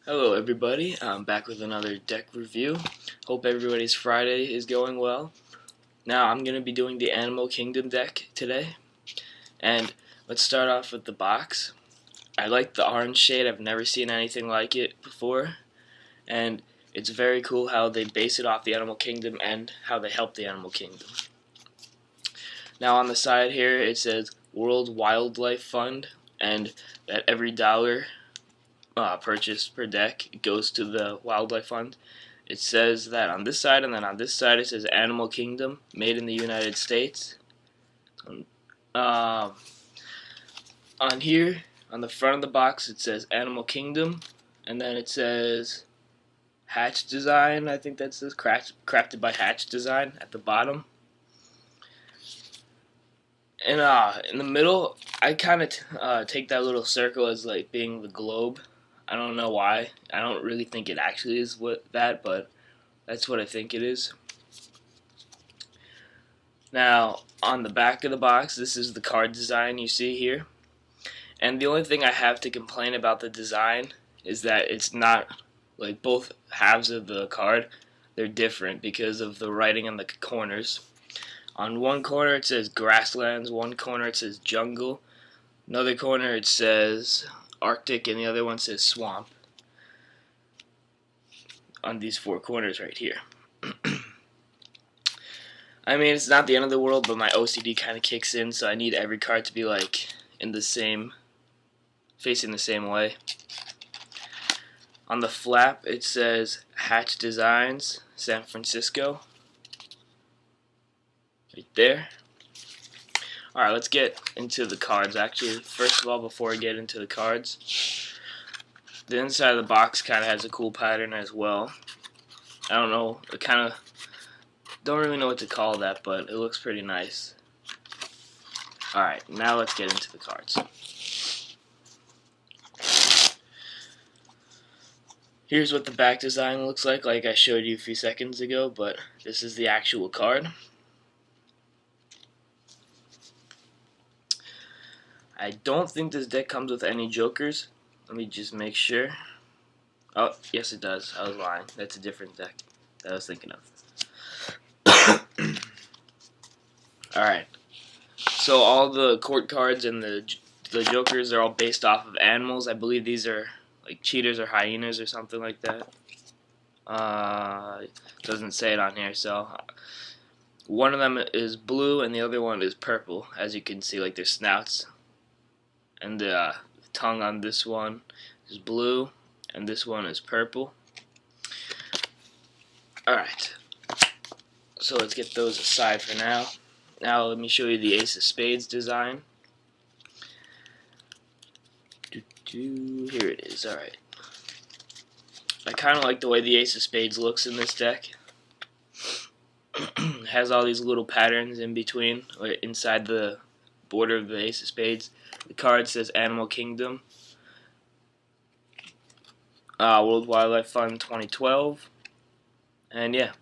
Hello everybody, I'm back with another deck review. Hope everybody's Friday is going well. Now I'm going to be doing the Animal Kingdom deck today. And let's start off with the box. I like the orange shade, I've never seen anything like it before. And it's very cool how they base it off the Animal Kingdom and how they help the Animal Kingdom. Now on the side here it says World Wildlife Fund, and that every dollar purchase per deck goes to the Wildlife Fund. It says that on this side, and then on this side it says Animal Kingdom, made in the United States. On here, on the front of the box, it says Animal Kingdom, and then it says Hatch Design. I think that says crafted by Hatch Design at the bottom. And in the middle, I kind of take that little circle as like being the globe. I don't know why. I don't really think it actually is that, but that's what I think it is. Now, on the back of the box, this is the card design you see here. And the only thing I have to complain about the design is that it's not like both halves of the card. They're different because of the writing on the corners. On one corner it says grasslands, one corner it says jungle, another corner it says Arctic, and the other one says swamp. On these four corners right here. I mean, it's not the end of the world, but my OCD kind of kicks in, so I need every card to be like in the same, facing the same way. On the flap it says Hatch Designs, San Francisco. Right there. Alright, let's get into the cards actually. First of all, before I get into the cards, the inside of the box kind of has a cool pattern as well. I don't know, it kind of, don't really know what to call that, but it looks pretty nice. Alright, now let's get into the cards. Here's what the back design looks like I showed you a few seconds ago, but this is the actual card. I don't think this deck comes with any jokers. Let me just make sure. Oh, yes it does. I was lying. That's a different deck that I was thinking of. Alright. So all the court cards and the jokers are all based off of animals. I believe these are like cheetahs or hyenas or something like that. Doesn't say it on here, so one of them is blue and the other one is purple, as you can see, like their snouts. And the tongue on this one is blue, and this one is purple. Alright, so let's get those aside for now. Now let me show you the Ace of Spades design. Here it is, alright. I kind of like the way the Ace of Spades looks in this deck. It has all these little patterns in between, or inside the border of the Ace of Spades. The card says Animal Kingdom, World Wildlife Fund 2012, and yeah.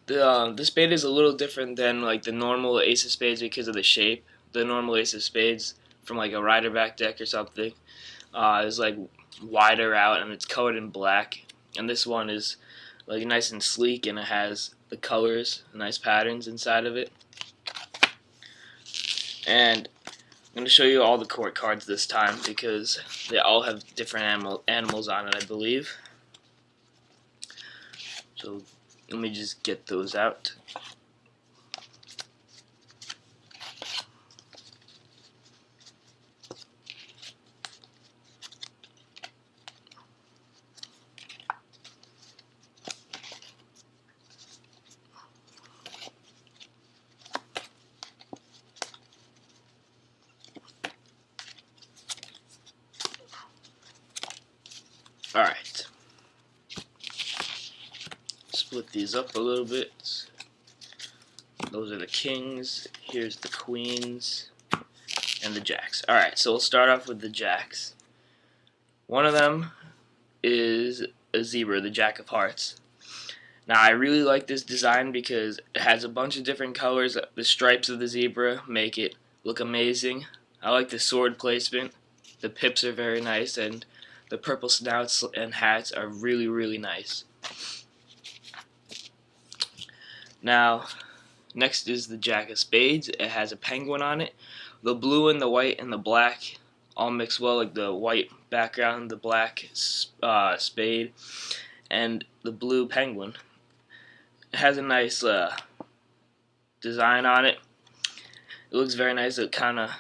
The spade is a little different than like the normal Ace of Spades because of the shape. The normal Ace of Spades from like a rider back deck or something is like wider out and it's colored in black, and this one is like nice and sleek and it has the colors, nice patterns inside of it. And I'm going to show you all the court cards this time because they all have different animals on it, I believe. So let me just get those out. Alright. Split these up a little bit. Those are the kings. Here's the queens. And the jacks. Alright, so we'll start off with the jacks. One of them is a zebra, the Jack of Hearts. Now I really like this design because it has a bunch of different colors. The stripes of the zebra make it look amazing. I like the sword placement. The pips are very nice, and the purple snouts and hats are really, really nice. Now, next is the Jack of Spades. It has a penguin on it. The blue and the white and the black all mix well, like the white background, the black spade, and the blue penguin. It has a nice design on it. It looks very nice. It kind of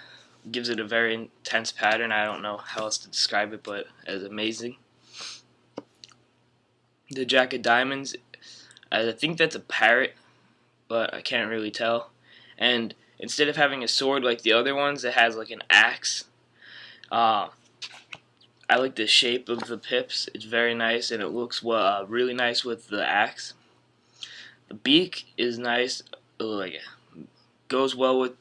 gives it a very intense pattern. I don't know how else to describe it, but it's amazing. The Jack of Diamonds, I think that's a parrot, but I can't really tell. And instead of having a sword like the other ones, it has like an axe. I like the shape of the pips. It's very nice, and it looks really nice with the axe. The beak is nice. Like, goes well with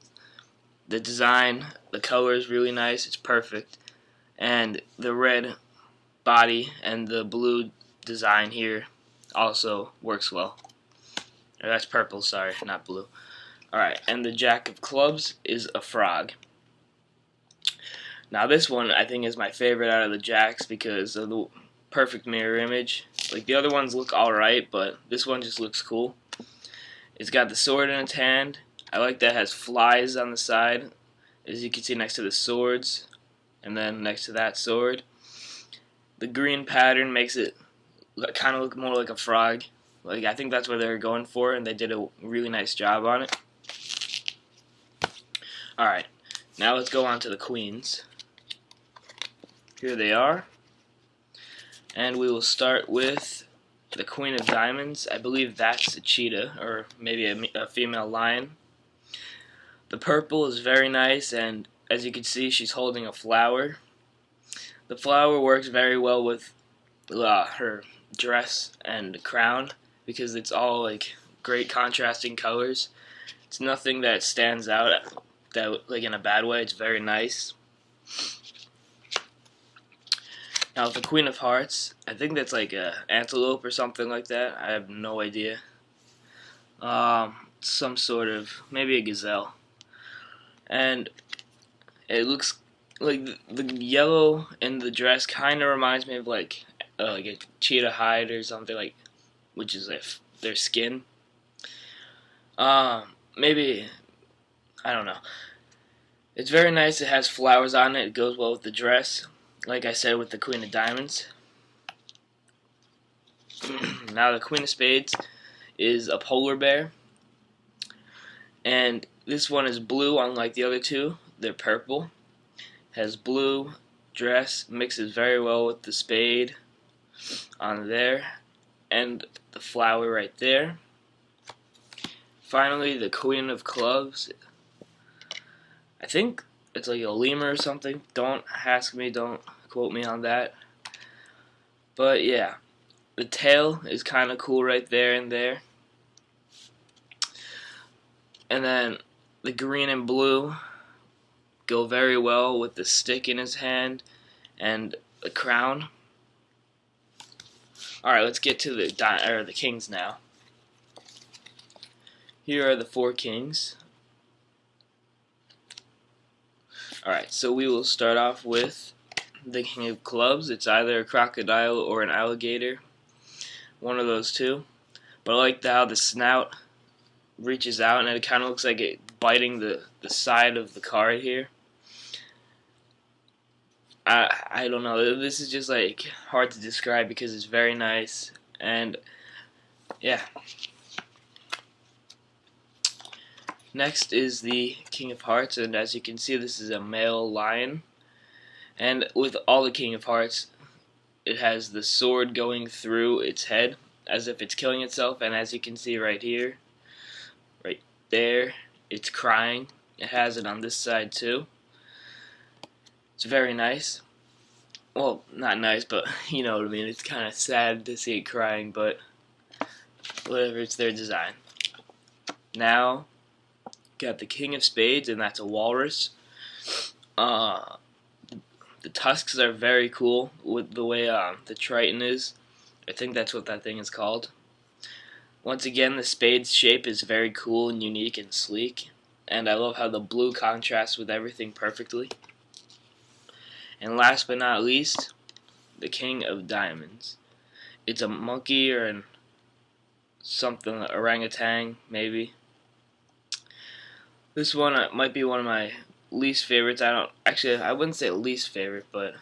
the design. The color is really nice. It's perfect. And the red body and the blue design here also works well. Or that's purple, sorry, not blue. Alright, and the Jack of Clubs is a frog. Now this one I think is my favorite out of the jacks because of the perfect mirror image. Like the other ones look alright, but this one just looks cool. It's got the sword in its hand. I like that it has flies on the side, as you can see next to the swords, and then next to that sword. The green pattern makes it kind of look more like a frog. Like, I think that's what they were going for, and they did a really nice job on it. Alright, now let's go on to the queens. Here they are. And we will start with the Queen of Diamonds. I believe that's a cheetah, or maybe a female lion. The purple is very nice, and as you can see, she's holding a flower. The flower works very well with her dress and crown because it's all like great contrasting colors. It's nothing that stands out that like in a bad way. It's very nice. Now the Queen of Hearts, I think that's like a antelope or something like that. I have no idea. Some sort of, maybe a gazelle. And it looks like the yellow in the dress kind of reminds me of like a cheetah hide or something, like, which is like their skin. Maybe, I don't know. It's very nice. It has flowers on it. It goes well with the dress. Like I said with the Queen of Diamonds. Now the Queen of Spades is a polar bear. And this one is blue, unlike the other two. They're purple. Has blue dress, mixes very well with the spade on there. And the flower right there. Finally, the Queen of Clubs. I think it's like a lemur or something. Don't ask me, don't quote me on that. But yeah, the tail is kind of cool right there and there. And then the green and blue go very well with the stick in his hand and the crown. Alright, let's get to the kings now. Here are the 4 kings. Alright, so we will start off with the King of Clubs. It's either a crocodile or an alligator. One of those two. But I like how the snout reaches out and it kind of looks like it biting the side of the card here. I don't know. This is just like hard to describe because it's very nice. And yeah. Next is the King of Hearts, and as you can see, this is a male lion. And with all the King of Hearts, it has the sword going through its head as if it's killing itself, and as you can see right here, right there, it's crying. It has it on this side too. It's very nice. Well, not nice, but you know what I mean. It's kind of sad to see it crying, but whatever, it's their design. Now, got the King of Spades, and that's a walrus. The tusks are very cool with the way the Triton is. I think that's what that thing is called. Once again, the spade's shape is very cool and unique and sleek. And I love how the blue contrasts with everything perfectly. And last but not least, the King of Diamonds. It's a monkey or something, orangutan maybe. This one might be one of my least favorites. I wouldn't say least favorite, but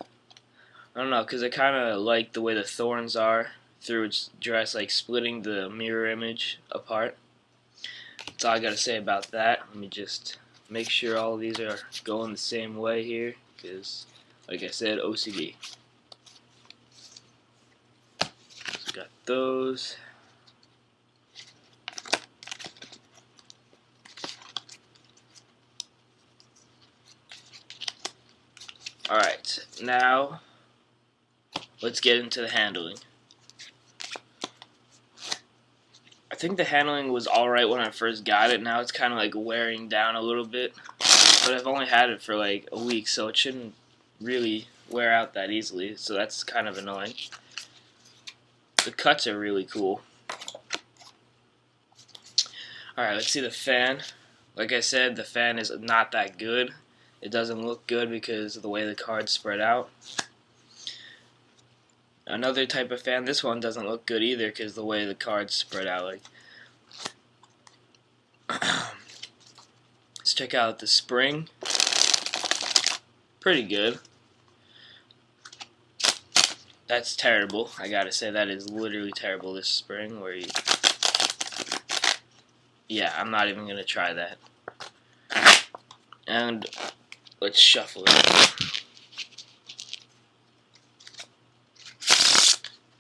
I don't know, because I kind of like the way the thorns are through its dress, like splitting the mirror image apart. That's all I gotta say about that. Let me just make sure all of these are going the same way here, because, like I said, OCD. So got those. Alright, now let's get into the handling. I think the handling was alright when I first got it. Now it's kind of like wearing down a little bit. But I've only had it for like a week, so it shouldn't really wear out that easily. So that's kind of annoying. The cuts are really cool. Alright, let's see the fan. Like I said, the fan is not that good. It doesn't look good because of the way the cards spread out. Another type of fan, this one doesn't look good either because the way the cards spread out. Like, let's check out the spring. Pretty good. That's terrible. I gotta say, that is literally terrible, this spring, where you... Yeah, I'm not even gonna try that. And let's shuffle it.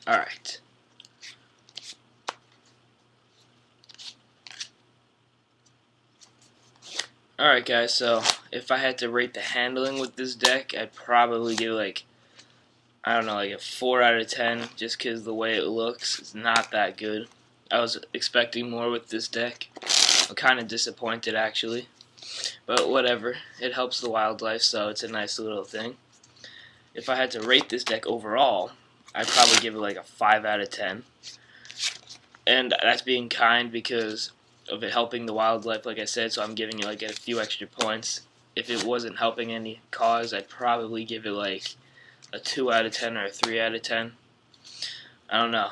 Alright. Alright guys, so if I had to rate the handling with this deck, I'd probably give like, I don't know, like a 4 out of 10, just because the way it looks is not that good. I was expecting more with this deck. I'm kind of disappointed actually. But whatever, it helps the wildlife, so it's a nice little thing. If I had to rate this deck overall, I'd probably give it like a 5 out of 10. And that's being kind because of it helping the wildlife, like I said, so I'm giving it like a few extra points. If it wasn't helping any cause, I'd probably give it like a 2 out of 10 or a 3 out of 10. I don't know.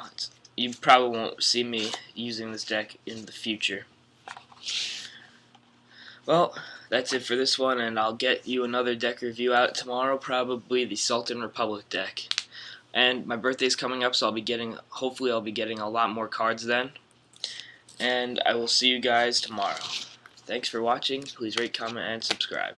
You probably won't see me using this deck in the future. Well, that's it for this one, and I'll get you another deck review out tomorrow, probably the Sultan Republic deck. And my birthday's coming up, so hopefully I'll be getting a lot more cards then. And I will see you guys tomorrow. Thanks for watching. Please rate, comment, and subscribe.